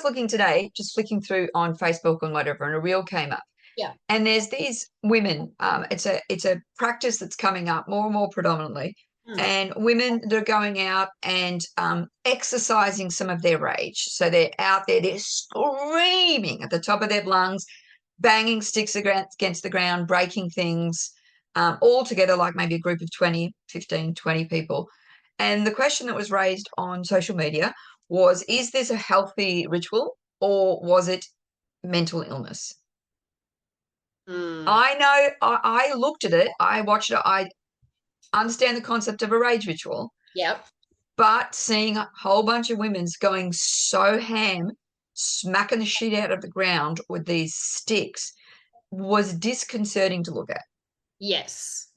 was looking today, just flicking through on Facebook and whatever, and a reel came up. Yeah. And there's these women. It's a practice that's coming up more and more predominantly, Mm. and women that are going out and exercising some of their rage. So they're out there, they're screaming at the top of their lungs, banging sticks against the ground, breaking things, all together, like maybe a group of 20, 15, 20 people. And the question that was raised on social media was, is this a healthy ritual or was it mental illness? Mm. I know, I looked at it, I watched it, I understand the concept of a rage ritual, Yep. but seeing a whole bunch of women's going so ham, smacking the shit out of the ground with these sticks was disconcerting to look at. Yes.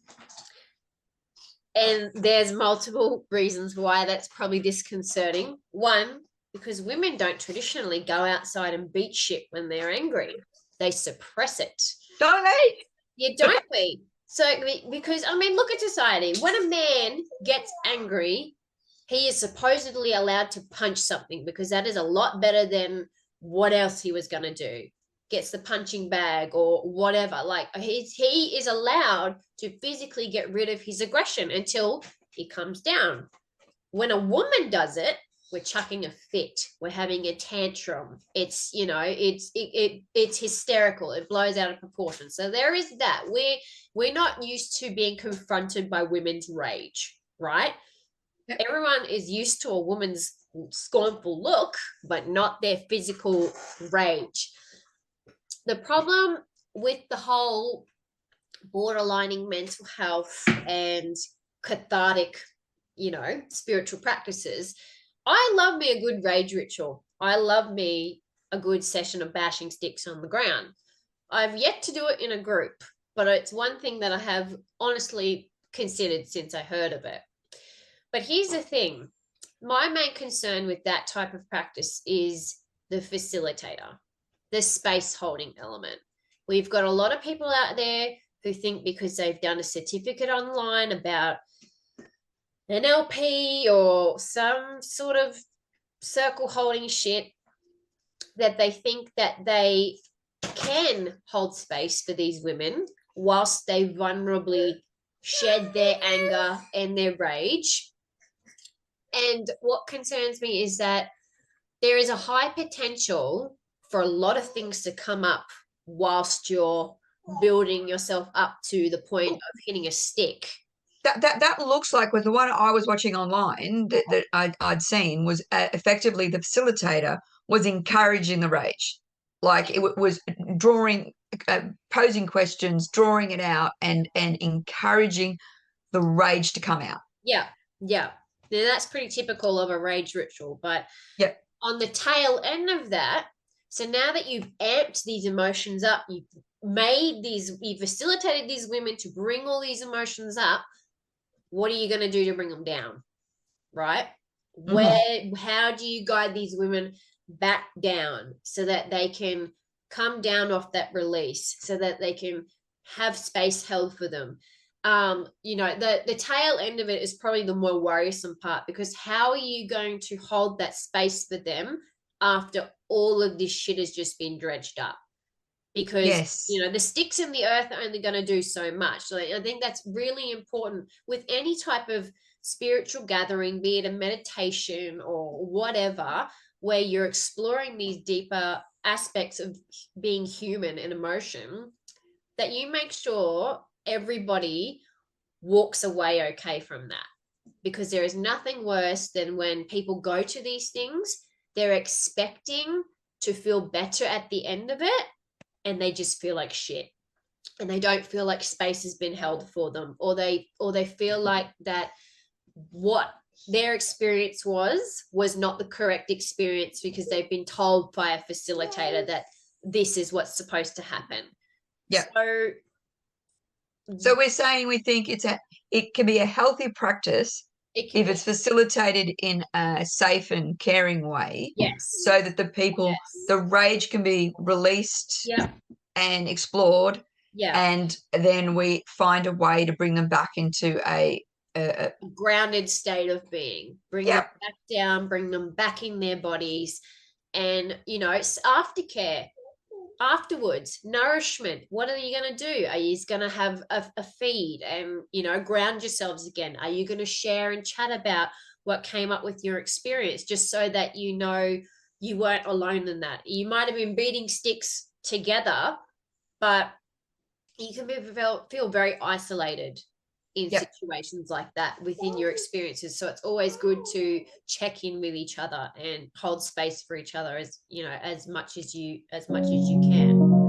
And there's multiple reasons why that's probably disconcerting. One, because women don't traditionally go outside and beat shit when they're angry. They suppress it. Don't they? You don't we? So, because, I mean, look at society. When a man gets angry, he is supposedly allowed to punch something because that is a lot better than what else he was going to do. Gets the punching bag or whatever. Like he is allowed to physically get rid of his aggression until he comes down. When a woman does it, we're chucking a fit. We're having a tantrum. It's, you know, it's hysterical. It blows out of proportion. So there is that. We're not used to being confronted by women's rage, right? Yep. Everyone is used to a woman's scornful look, but not their physical rage. The problem with the whole borderlining mental health and cathartic, spiritual practices, I love me a good rage ritual. I love me a good session of bashing sticks on the ground. I've yet to do it in a group, but it's one thing that I have honestly considered since I heard of it. But here's the thing. My main concern with that type of practice is the facilitator, the space holding element. We've got a lot of people out there who think because they've done a certificate online about NLP or some sort of circle holding shit that they think that they can hold space for these women whilst they vulnerably shed their anger and their rage. And what concerns me is that there is a high potential for a lot of things to come up whilst you're building yourself up to the point of hitting a stick. That looks like, with the one I was watching online that I'd seen, was effectively the facilitator was encouraging the rage. Like it was drawing, posing questions, drawing it out, and encouraging the rage to come out. Yeah. Now, that's pretty typical of a rage ritual. But yep. On the tail end of that, so now that you've amped these emotions up, you've facilitated these women to bring all these emotions up, what are you going to do to bring them down? Right? How do you guide these women back down so that they can come down off that release, so that they can have space held for them? The tail end of it is probably the more worrisome part, because how are you going to hold that space for them after all of this shit has just been dredged up? Because yes. The sticks in the earth are only going to do so much. So I think that's really important with any type of spiritual gathering, be it a meditation or whatever, where you're exploring these deeper aspects of being human and emotion, that you make sure everybody walks away okay from that. Because there is nothing worse than when people go to these things, they're expecting to feel better at the end of it, and they just feel like shit, and they don't feel like space has been held for them, or they feel like that what their experience was not the correct experience because they've been told by a facilitator that this is what's supposed to happen. Yeah. So we're saying we think it can be a healthy practice if it's facilitated in a safe and caring way. Yes. So that the people, the rage can be released and explored. Yeah. And then we find a way to bring them back into a grounded state of being. Bring them back down, bring them back in their bodies, and aftercare afterwards, nourishment. What are you going to do? Are you going to have a feed and ground yourselves again? Are you going to share and chat about what came up with your experience, just so that you weren't alone in that? You might have been beating sticks together, but you can feel very isolated in situations like that within your experiences. So it's always good to check in with each other and hold space for each other as much as you can.